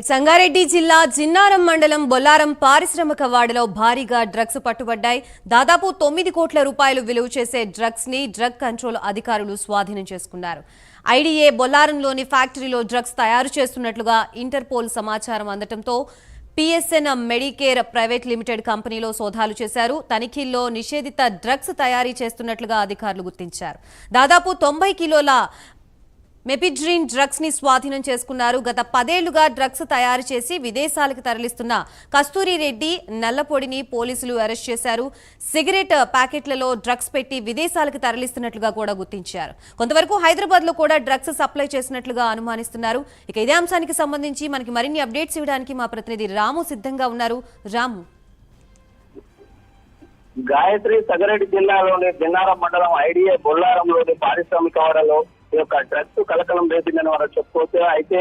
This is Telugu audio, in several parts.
సంగారెడ్డి జిల్లా జిన్నారం మండలం బొల్లారం పారిశ్రామిక వాడలో భారీగా డ్రగ్స్ పట్టుబడ్డాయి. దాదాపు 9 కోట్ల రూపాయలు విలువ చేసే డ్రగ్స్ ని డ్రగ్ కంట్రోల్ అధికారులు స్వాధీనం చేసుకున్నారు. ఐడీఏ బొల్లారంలోని ఫ్యాక్టరీలో డ్రగ్స్ తయారు చేస్తున్నట్లుగా ఇంటర్పోల్ సమాచారం అందడంతో పిఎస్ఎన్ మెడికేర్ ప్రైవేట్ లిమిటెడ్ కంపెనీలో సోదాలు చేశారు. తనిఖీల్లో నిషేధిత డ్రగ్స్ తయారీ చేస్తున్నట్లుగా అధికారులు గుర్తించారు. దాదాపు 90 కిలోల మెపిడ్రిన్ డ్రగ్స్ ని స్వాధీనం చేసుకున్నారు. గత 10 ఏళ్లుగా డ్రగ్స్ తయారు చేసి విదేశాలకు తరలిస్తున్న కస్తూరి రెడ్డి నల్లపొడిని పోలీసులు అరెస్ట్ చేశారు. సిగరెట్ ప్యాకెట్లలో డ్రగ్స్ పెట్టి విదేశాలకు తరలిస్తున్నట్లుగా కూడా గుర్తించారు. కొంతవరకు హైదరాబాద్ లో కూడా డ్రగ్స్ సప్లై చేసినట్లుగా అనుమానిస్తున్నారు. ఇక ఇదే అంశానికి సంబంధించి మనకి మరిన్ని అప్డేట్స్ ఇవ్వడానికి మా ప్రతినిధి రాము సిద్ధంగా ఉన్నారు. రాము, గాయత్రి సంగారెడ్డి జిల్లాలోని జిన్నారం మండలం ఐడీఏ బొల్లారంలోని పారిశ్రామిక వాడలో ఈ యొక్క డ్రగ్స్ కలకలం రేపిందని మనం చెప్పుకోవచ్చు. అయితే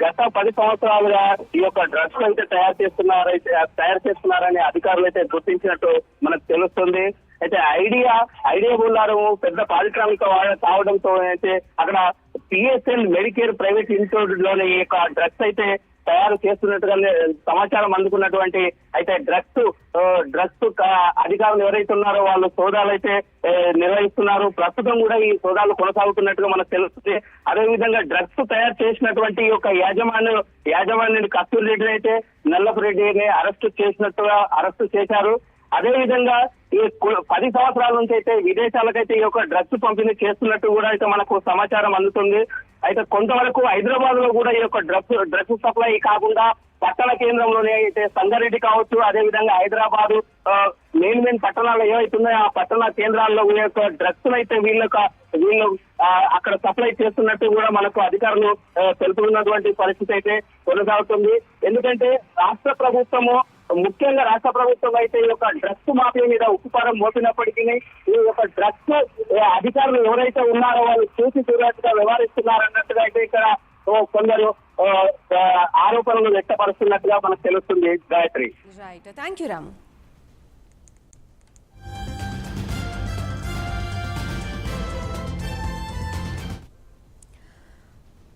గత 10 సంవత్సరాలుగా ఈ యొక్క డ్రగ్స్ అయితే తయారు చేస్తున్నారని అధికారులు అయితే గుర్తించినట్టు మనకు తెలుస్తుంది. అయితే ఐడియా బొల్లారం పెద్ద పారిశ్రామిక వాడ కావడంతో అయితే అక్కడ పిఎస్ఎన్ మెడికేర్ ప్రైవేట్ లిమిటెడ్ లోని ఈ యొక్క డ్రగ్స్ అయితే తయారు చేస్తున్నట్టుగా సమాచారం అందుకున్నటువంటి అయితే డ్రగ్స్ అధికారులు ఎవరైతే ఉన్నారో వాళ్ళు సోదాలు అయితే నిర్వహిస్తున్నారు. ప్రస్తుతం కూడా ఈ సోదాలు కొనసాగుతున్నట్టుగా మనకు తెలుస్తుంది. అదేవిధంగా డ్రగ్స్ తయారు చేసినటువంటి ఈ యొక్క యాజమాన్యుని కస్తూరి రెడ్డిని అయితే నల్లపు రెడ్డిని అరెస్టు చేశారు. అదే విధంగా ఈ 10 సంవత్సరాల నుంచి అయితే విదేశాలకైతే ఈ యొక్క డ్రగ్స్ పంపిణీ చేస్తున్నట్టు కూడా అయితే మనకు సమాచారం అందుతుంది. అయితే కొంతవరకు హైదరాబాద్ లో కూడా ఈ యొక్క డ్రగ్స్ సప్లై కాకుండా పట్టణ కేంద్రంలోనే అయితే సంగారెడ్డి కావచ్చు, అదే విధంగా హైదరాబాద్ మెయిన్ పట్టణాలు ఏవైతున్నాయో ఆ పట్టణ కేంద్రాల్లో ఈ యొక్క డ్రగ్స్ అయితే వీళ్ళు అక్కడ సప్లై చేస్తున్నట్టు కూడా మనకు అధికారులు తెలుపుతున్నటువంటి పరిస్థితి అయితే కొనసాగుతుంది. ఎందుకంటే ముఖ్యంగా రాష్ట్ర ప్రభుత్వం అయితే ఈ యొక్క డ్రగ్స్ మాఫియా మీద ఉక్కుపారం మోపినప్పటికీ ఈ యొక్క డ్రగ్స్ అధికారులు ఎవరైతే ఉన్నారో వాళ్ళు చూసి చూడట్టుగా వ్యవహరిస్తున్నారన్నట్టుగా అయితే ఇక్కడ కొందరు ఆరోపణలు వ్యక్తపరుస్తున్నట్టుగా మనకు తెలుస్తుంది. Gayatri, thank you Ramu.